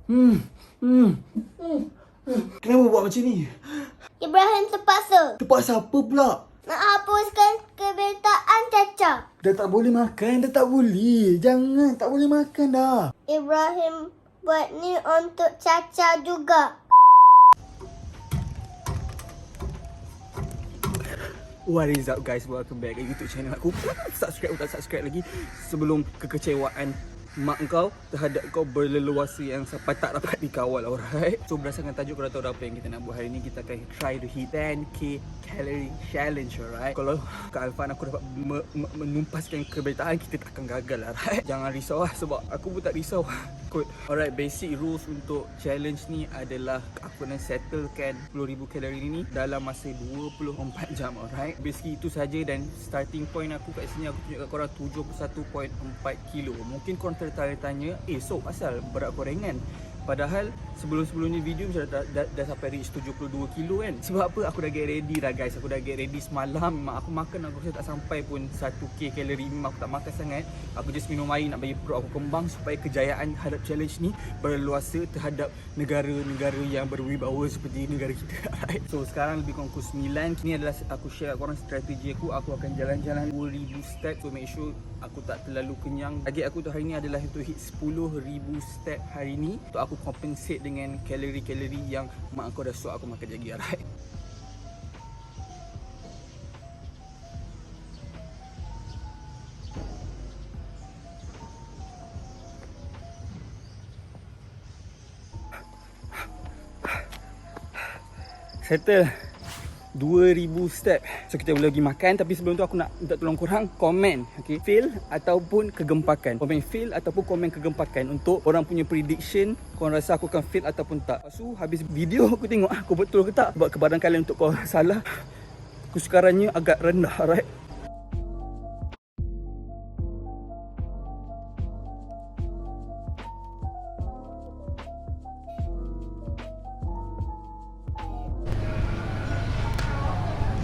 Hmm. Hmm. Kenapa buat macam ni? Ibrahim terpaksa Terpaksa apa pula? nak hapuskan kebetaan Caca. Dah tak boleh makan, dah tak boleh. Jangan, tak boleh makan dah. Ibrahim buat ni untuk Caca juga. What is up guys, welcome back ke YouTube channel aku. Subscribe atau tak subscribe lagi sebelum kekecewaan mak kau terhadap kau berleluasa yang sampai tak dapat dikawal, alright? So berdasarkan tajuk, korang tahu dah apa yang kita nak buat hari ni. Kita akan try to hit 10k calorie challenge, alright? Kalau Kak Alfan aku dapat menumpaskan kebetaan, kita takkan gagal, alright? Jangan risau lah, sebab aku pun tak risau kot. Alright, basic rules untuk challenge ni adalah aku nak settlekan 10,000 kalori ni dalam masa 24 jam, alright? Basically itu saja, dan starting point aku kat sini aku tunjuk kat korang 71.4 kilo. Mungkin korang tertanya-tanya, so asal berat kau ringan? Padahal sebelum-sebelum ni video macam dah sampai reach 72 kilo kan. Sebab apa? Aku dah get ready dah guys. Aku dah get ready semalam. Mak aku makan, aku rasa tak sampai pun 1k kalori. Memang aku tak makan sangat. Aku just minum air nak bagi perut aku kembang supaya kejayaan hadap challenge ni berleluasa terhadap negara-negara yang berwibawa seperti negara kita. So sekarang lebih kurang pukul 9. Ini adalah aku share kat korang strategi aku. Aku akan jalan-jalan 20,000 step. So make sure aku tak terlalu kenyang. Target aku tu hari ni adalah untuk hit 10,000 step hari ni, untuk aku compensate dengan kalori-kalori yang mak aku dah suap aku makan lagi, alright? Settle 2,000 step. So kita boleh pergi makan. Tapi sebelum tu aku nak minta tolong korang komen, okay? Fail ataupun kegempakan. Komen fail ataupun komen kegempakan untuk orang punya prediction. Korang rasa aku akan fail ataupun tak. Lepas tu habis video aku tengok aku betul ke tak. Sebab kebadan kalian untuk kau salah, kesukarannya agak rendah, right?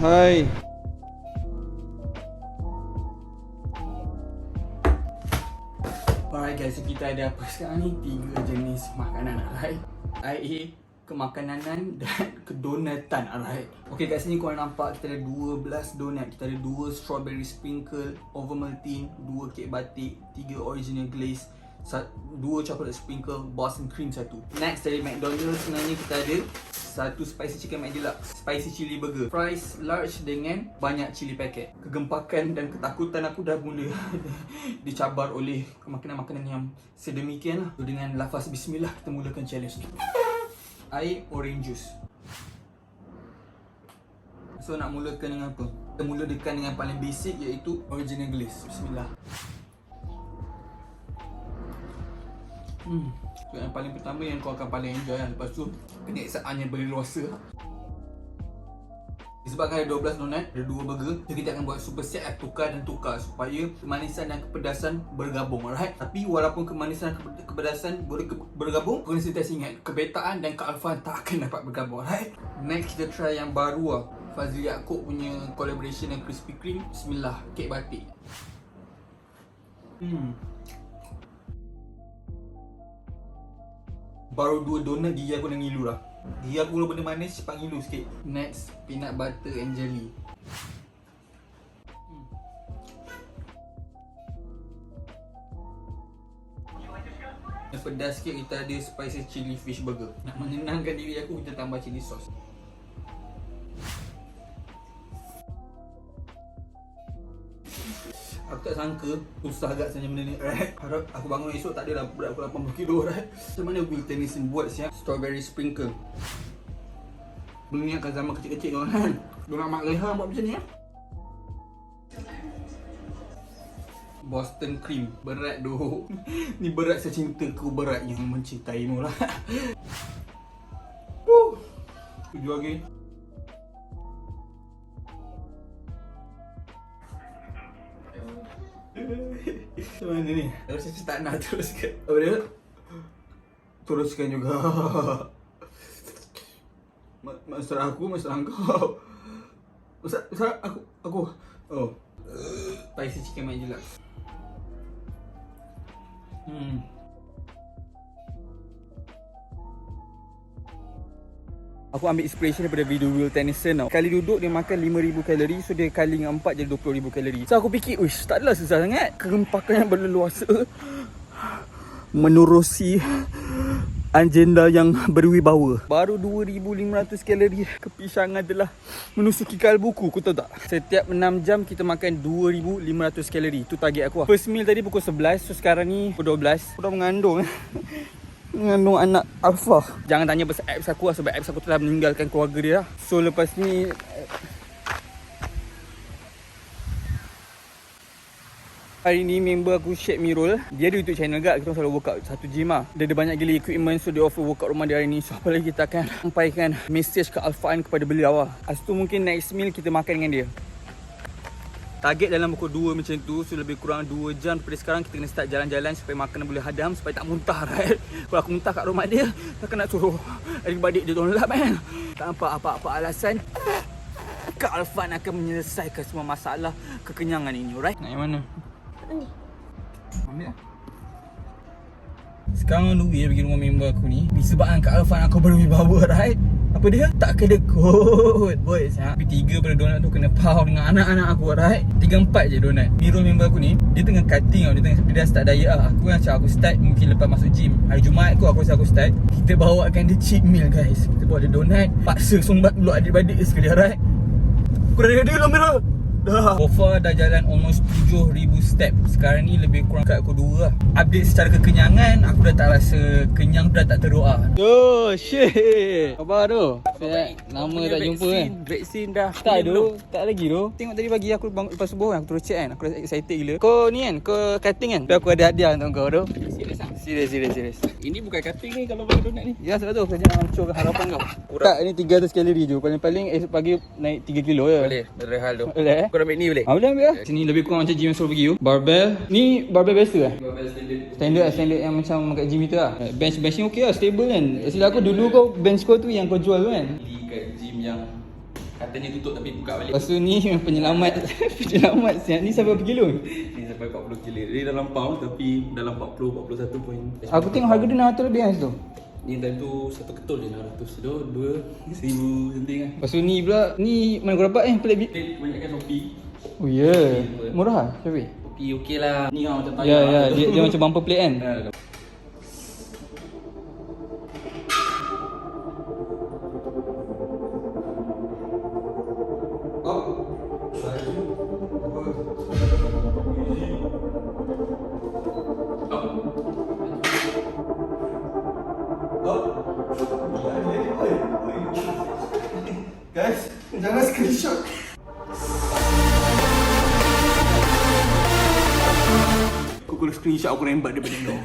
Hai. Alright guys, so kita ada apa sekarang ni? 3 jenis makanan, alright? IA, kemakanan dan kedonatan, alright? Okay, kat sini korang nampak kita ada 12 donat. Kita ada 2 strawberry sprinkle, Ovaltine, 2 kek batik, 3 original glaze, 2 chocolate sprinkle, Boston cream 1. Next dari McDonald's sebenarnya kita ada 1 spicy chicken McDeluxe, spicy chili burger, fries large dengan banyak chili packet. Kegempakan dan ketakutan aku dah mula dicabar oleh makanan-makanan yang sedemikian lah. So, dengan lafaz bismillah kita mulakan challenge ni. Air orange juice. So nak mulakan dengan apa? Kita mulakan dengan paling basic, iaitu original glaze. Bismillah. So yang paling pertama yang kau akan paling enjoy lah. Lepas tu penyeksaan yang berleluasa. Disebabkan ada 12 donat, ada 2 burger, so kita akan buat superset, tukar dan tukar supaya kemanisan dan kepedasan bergabung, alright? Tapi walaupun kemanisan dan kepedasan boleh bergabung, kau sentiasa ingat, kebetaan dan kealfaan tak akan dapat bergabung, alright? Next kita try yang baru lah, Fazli Yaakob punya collaboration dengan Krispy Kreme. Bismillah, kek batik. Baru 2 donat gigi aku dah ngilu lah. Gigi aku kalau benda manis cepat ngilu sikit. Next, peanut butter and jelly. Yang pedas sikit kita ada spicy chili fish burger. Nak menyenangkan diri aku, kita tambah chili sauce. Aku tak sangka susah agak sebenarnya benda ni, right? Harap aku bangun esok tak adalah berat aku 80 kilo, right? Macam mana Will Tennyson buat siap strawberry sprinkle? Mengingatkan zaman kecil-kecil kau kan? Diorang Mak Leha buat macam ni ya? Boston cream. Berat doh. Ni berat secintaku, berat yang mencintaimu lah. Tujuh lagi. Macam mana ni? Aku rasa tak nak teruskan. Apa dia? Teruskan juga. Masalah aku, masalah kau. Masalah aku. Oh. Spicy chicken McDeluxe. Aku ambil inspiration daripada video Will Tennyson tau. Kali duduk dia makan 5,000 kalori. So dia kali dengan 4 jadi 20,000 kalori. So aku fikir, uish, tak adalah susah sangat. Kerempakan yang berleluasa menerusi agenda yang berwibawa. Baru 2,500 kalori. Kepisangan telah menusuki kalbuku. Kau tahu tak? Setiap 6 jam kita makan 2,500 kalori. Itu target aku lah. First meal tadi pukul 11. So sekarang ni pukul 12. Aku dah mengandung mengandung anak alpha. Jangan tanya pasal abs aku lah, sebab abs aku telah meninggalkan keluarga dia lah. So lepas ni hari ni member aku Syed Mirul, dia ada YouTube channel gak. Kita selalu workout satu gym lah. Dia ada banyak gila equipment. So dia offer workout rumah dia hari ni. So apa lagi kita akan sampaikan message ke Alfaan kepada beliau lah. Lepas tu mungkin next meal kita makan dengan dia. Target dalam pukul 2 macam tu. So lebih kurang 2 jam daripada sekarang kita kena start jalan-jalan supaya makanan boleh hadam, supaya tak muntah, right? Kalau aku muntah kat rumah dia, takkan nak suruh adik-beradik dia tolong lap kan. Tak nampak apa-apa alasan Kak Alfaan akan menyelesaikan semua masalah kekenyangan ini, right? Nak yang mana? Ni. Ambil lah. Sekarang on the way pergi rumah member aku ni. Disebabkan Kak Alfaan aku berwibawa, right? Apa dia? Tak kedekut, boys. Tapi 3 pada donat tu kena pau dengan anak-anak aku, right? 3-4 je donat. Mirul member aku ni, dia tengah cutting tau. Dia dah start diet lah. Aku yang macam aku start mungkin lepas masuk gym. Hari Jumaat aku rasa aku start. Kita bawakan dia cheat meal, guys. Kita bawa dia donat. Paksa sumbat dulu adik-beradik sekali, right? Aku dah ready belum, Mirul? Dah. So far dah jalan almost 7,000 step. Sekarang ni lebih kurang kat pukul 2 lah. Update secara kekenyangan, aku dah tak rasa kenyang, dah tak teruk lah. Yo, shit. Khabar tu? Lama tak jumpa kan? Vaksin dah. Tak tu, tak lagi tu. Tengok tadi pagi aku bangun lepas subuh kan, aku terus check kan. Aku dah excited gila. Kau ni kan, kau cutting kan? Tapi aku ada hadiah untuk kau tu. Serius ah? Serius. Ini bukan cutting ni kalau bagi donat ni. Ya, sebab tu kerja nak hancurkan harapan kau. Tak, ni 300 kalori je. Paling-paling esok pagi naik 3 kilo je. Boleh, ada hal tu. Boleh Kau dah ambil ni boleh? Boleh ambil lah. Sini lebih kurang macam gym yang suruh pergi tu. Barbell. Ni barbell biasa lah. Barbell standard. Standard yang macam kat gym itu lah. Bench ni okey lah, stable kan. Silap aku dulu kau bench kau tu yang kau jual tu kan. Di kat gym yang katanya tutup tapi buka balik. Lepas tu ni yang penyelamat. Penyelamat siap. Ni sampai berapa kilo? Ni sampai 40 kilo. Dia dalam pound tapi dalam 41 point. Aku tengok harga dia 600 lebih kan situ. Ni time tu satu ketul je 600. Tu 2,000 something lah. Lepas tu ni pula. Ni mana kau dapat pelik bit? Kebanyakan Shopee. Oh ya, yeah. Murah lah Shopee. Shopee okey lah. Ni lah macam tayar. Ya, dia macam bumper plate kan. Guys, jangan screenshot. Aku kalau screenshot aku rembat daripada kau.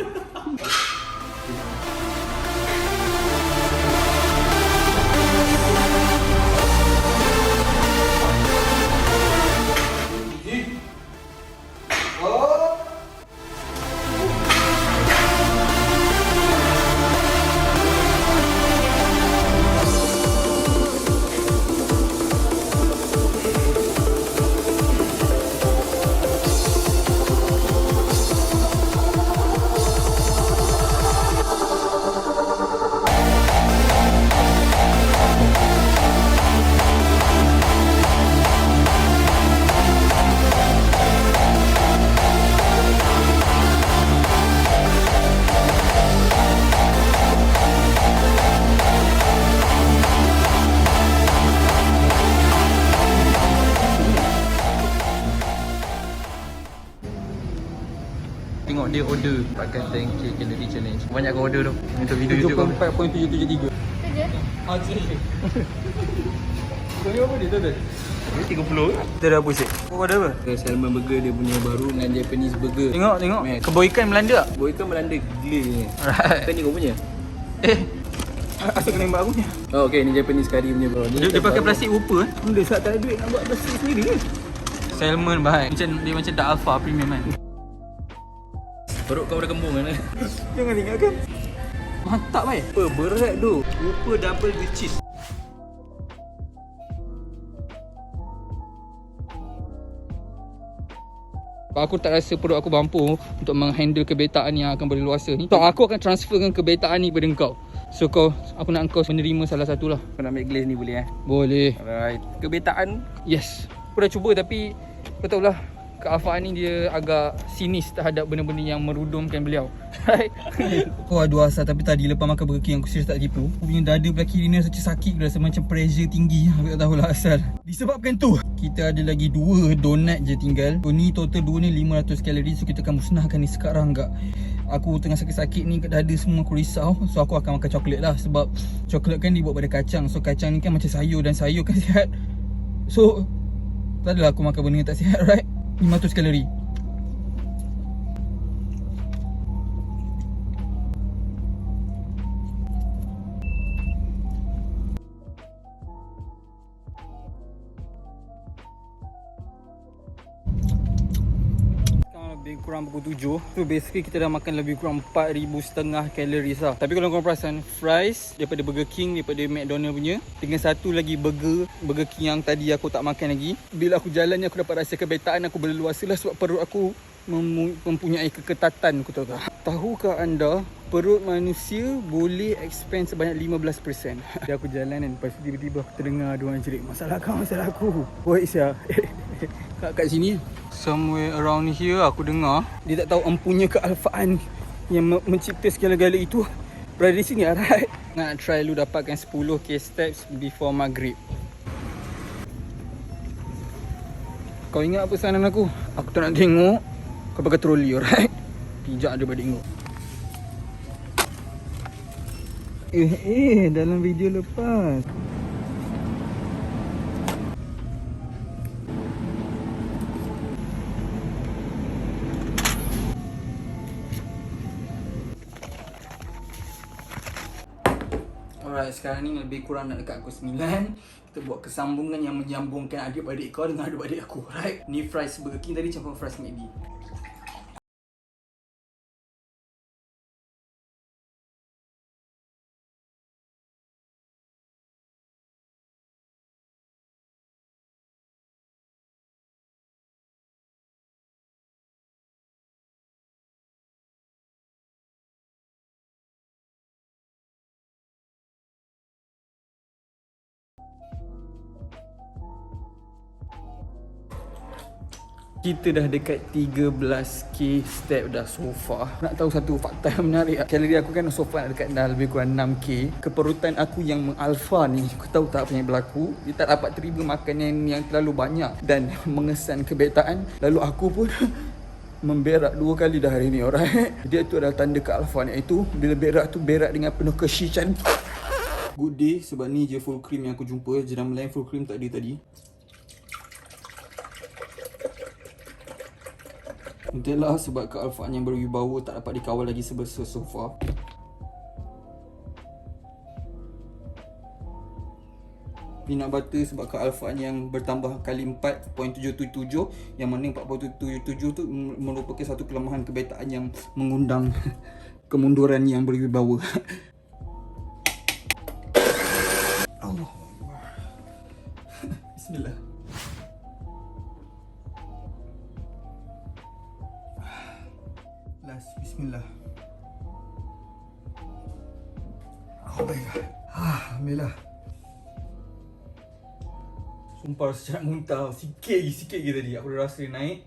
Tengok dia order pakai 10k calorie challenge. Banyak kau order tu untuk video YouTube. 74.773. Tu je. Ah, sini. Kau ni apa dia tu? Ini 30. Kita dah apa Syed? Kau ada apa? Salmon burger dia punya baru dengan Japanese burger. Tengok. Mac. Kebau ikan Melanda tak? Boy kan Melanda gila ni. Right. Kan ni kau punya? Asal kena mbak aku ni? Oh okey, ni Japanese curry punya bro. Dia pakai plastik rupa eh? Benda saat tak ada duit nak buat plastik sendiri ke? Salmon bahan. Dia macam dark alpha premium kan? Perut kau dah kembung kan? Jangan tinggalkan. Mantap baik. Apa berat tu? Rupa double with cheese. Aku tak rasa perut aku mampu untuk menghandle kebetaan yang akan berleluasa ni. So, aku akan transferkan kebetaan ni pada kau. So aku nak kau menerima salah satu lah. Kau nak ambil glaze ni boleh Boleh. Alright. Kebetaan. Yes. Aku dah cuba tapi kau tahu lah, Kak Afan ni dia agak sinis terhadap benda-benda yang merudumkan beliau. Right? Kau ada asal tapi tadi lepas makan Burger King aku serius tak tipu. Aku punya dada belah kiri ni rasa sakit, rasa macam pressure tinggi. Aku tak tahulah asal. Disebabkan tu, kita ada lagi 2 donat je tinggal. So ni total 2 ni 500 kalori. So kita akan musnahkan ni sekarang kak. Aku tengah sakit-sakit ni kat dada semua, aku risau. So aku akan makan coklat lah. Sebab coklat kan dibuat pada kacang. So kacang ni kan macam sayur dan sayur kan sihat. So tak adalah aku makan benda yang tak sihat, right? 500 kalori. Lebih kurang pukul 7. So basically kita dah makan lebih kurang 4,500 calories lah. Tapi kalau korang perasan, fries daripada Burger King, daripada McDonald punya, dengan satu lagi Burger King yang tadi aku tak makan lagi. Bila aku jalan ni aku dapat rasa kebetaan, aku berleluasa lah sebab perut aku mempunyai keketatan, aku tahu tak? Tahukah anda perut manusia boleh expand sebanyak 15%. Jadi aku jalan kan, lepas tu tiba-tiba aku terdengar dia orang cerit, masalah kau, masalah aku. Oi Syah. Kat sini somewhere around here aku dengar dia tak tahu empunya kealfaan yang mencipta segala-gala itu berada di sini, alright. Nak try lu dapatkan 10k steps before maghrib. Kau ingat apa pesanan aku? Aku tak nak tengok kau pakai troli, alright. Pijak dia balik tengok. Dalam video lepas Alright, sekarang ni lebih kurang nak dekat pukul 9. Kita buat kesambungan yang menyambungkan adik-beradik kau dengan adik-beradik aku, right? Ni fries Burger King tadi campur fries McD. Kita dah dekat 13k step dah so far. Nak tahu satu fakta yang menarik, kalori aku kan so far dekat dah lebih kurang 6k. Keperutan aku yang mengalfa ni, kau tahu tak apa yang berlaku? Dia tak dapat terima makanan yang terlalu banyak dan mengesan kebetaan. Lalu aku pun memberak 2 kali dah hari ni, alright. Dia tu adalah tanda kealfaan, iaitu bila berak tu berak dengan penuh kesyican. Good day, sebab ni je full cream yang aku jumpa. Jenam lain full cream tak ada tadi. Entahlah, sebab kealfaan yang berwibawa tak dapat dikawal lagi sebesar so far. Peanut butter sebab kealfaan yang bertambah kali 4.777, yang mana 4.777 tu merupakan satu kelemahan kebetaan yang mengundang kemunduran yang berwibawa. Allah. Bismillah. Bismillah. Oh my god. Alhamdulillah. Sumpah rasa nak muntah. Sikit lagi tadi. Aku dah rasa naik.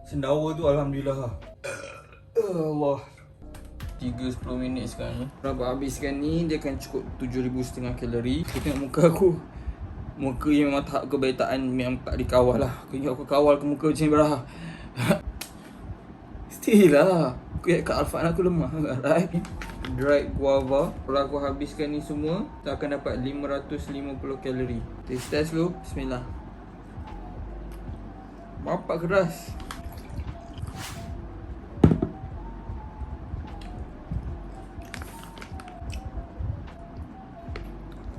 Sendawa tu alhamdulillah. Allah. 3-10 minit sekarang ni. Berapa habiskan ni, dia akan cukup 7,500 kalori. Kita tengok muka aku. Muka yang memang tahap kebetaan yang tak dikawal lah. Aku ingat aku kawal ke muka macam ni berah. Still lah. Kealfaan aku lemah, right? Dried guava. Kalau aku habiskan ni semua, kita akan dapat 550 kalori. Taste test dulu. Bismillah. Bapak keras.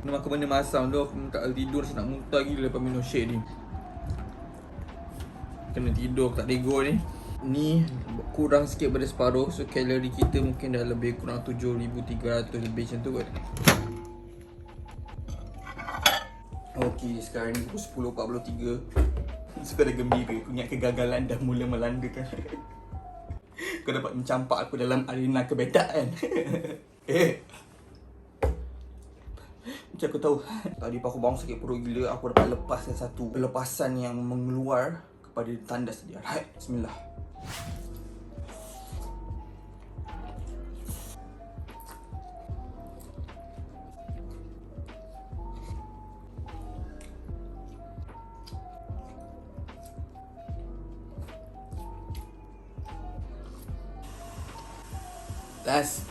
Kena makan benda masam tu. Aku tak tidur, saya nak muntah gila lepas minum shake ni. Kena tidur, tak nego ni. Ni kurang sikit pada separuh. So kalori kita mungkin dah lebih kurang 7,300 lebih macam tu kot. Ok, sekarang ni pukul 10.43. So kau dah gembira. Aku ingat kegagalan dah mula melanda kan. Kau dapat mencampak aku dalam arena kebetaan. Macam aku tahu tadi aku bangun sakit perut gila. Aku dapat lepaskan satu lepasan yang mengeluar kepada tandas dia. Alright, bismillah. Last.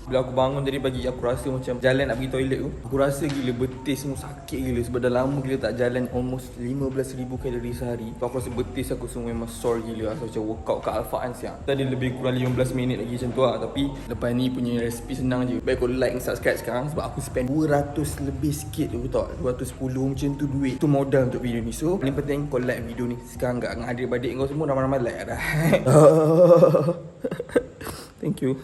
Bila aku bangun dari pagi, aku rasa macam jalan nak pergi toilet tu, aku rasa gila betis semua sakit gila. Sebab dah lama gila tak jalan, almost 15,000 kalori sehari. So aku rasa betis aku semua memang sore gila. So macam workout kat Alfaan siang. Tadi lebih kurang 15 minit lagi macam tu lah. Tapi lepas ni punya resipi senang je. Baik kau like dan subscribe sekarang. Sebab aku spend 200 lebih sikit tu tau, 210 macam tu duit. Tu modal untuk video ni. So paling penting kau like video ni sekarang kat dengan adik-adik kau semua. Ramai-ramai like dah. Thank you.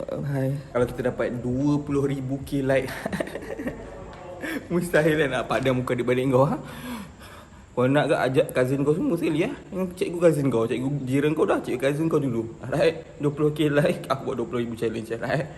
Hai. Kalau kita dapat 20,000 k like mustahil kan nak padam muka adik-adik kau ha? Kau nak ke ajak cousin kau semua sekali ya? Yang cikgu cousin kau, cikgu jiran kau dah, cikgu cousin kau dulu. Alright, 20 k like, aku buat 20,000 challenge. Alright.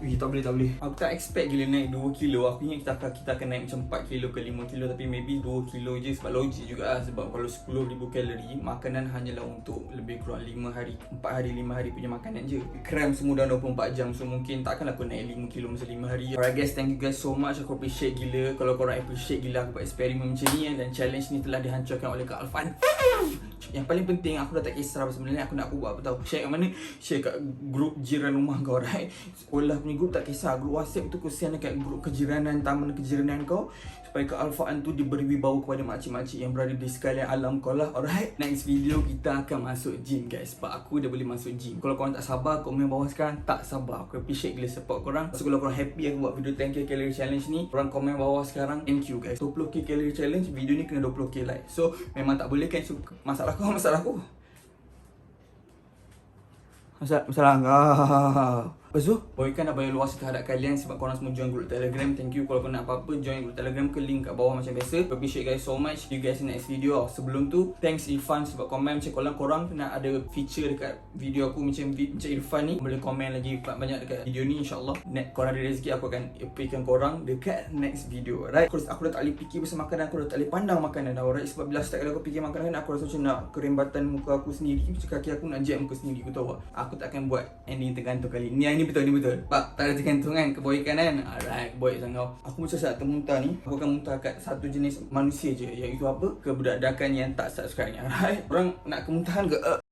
Wih, tak boleh. Aku tak expect gila naik 2 kilo. Aku ingat kita akan naik macam 4 kilo ke 5 kilo. Tapi maybe 2 kilo je. Sebab logik juga lah. Sebab kalau 10,000 kalori, makanan hanyalah untuk lebih kurang 5 hari 4 hari, 5 hari punya makanan je. Cram semua dalam 24 jam. So mungkin takkan aku naik 5 kilo masa 5 hari. Alright guys, thank you guys so much. Aku appreciate gila. Kalau korang appreciate gila aku buat eksperimen macam ni. Dan challenge ni telah dihancurkan oleh Kak Alfan. Yang paling penting, aku dah tak kisah sebenarnya aku nak buat apa tahu. Share kat mana? Share kat grup jiran rumah kau, right? Sekolah punya grup tak kisah. Grup WhatsApp tu kau share dekat grup kejiranan, taman kejiranan kau. Supaya Kak Alfaan tu diberi wibawa kepada makcik-makcik yang berada di sekalian alam kau lah. Alright, next video kita akan masuk gym guys. Sebab aku dah boleh masuk gym. Kalau korang tak sabar, komen bawah sekarang. Tak sabar. Aku appreciate gila support korang. So kalau korang happy aku buat video 10k calorie challenge ni, korang komen bawah sekarang. Thank you guys. 20k calorie challenge, video ni kena 20k like. So memang tak boleh kan. So masalah aku. Masalah kau. Lepas tu, boykan dah bayar luas terhadap kalian sebab korang semua join grup Telegram. Thank you. Kalau korang nak apa-apa, join grup Telegram ke link kat bawah macam biasa. Appreciate guys so much. See you guys in next video. Sebelum tu, thanks Irfan sebab komen macam korang nak ada feature dekat video aku macam Irfan ni. Boleh komen lagi banyak dekat video ni insyaAllah. Korang ada rezeki, aku akan applykan korang dekat next video. Right? Aku dah tak boleh fikir pasal makanan, aku dah tak boleh pandang makanan dah. Alright? Sebab bila start kali aku fikir makanan, aku rasa macam nak kerembatan muka aku sendiri. Macam kaki aku nak jam muka sendiri. Aku tahu tak? Aku tak akan buat ending tergantung kali ni. Ni betul. Pak, tak ada tergantung kan keboikan kan. Alright, boy sang kau. Aku macam saat termuntah ni, aku akan muntah kat satu jenis manusia je, iaitu apa? Keberadakan yang tak subscribe ni. Alright. Orang nak kemuntahan ke?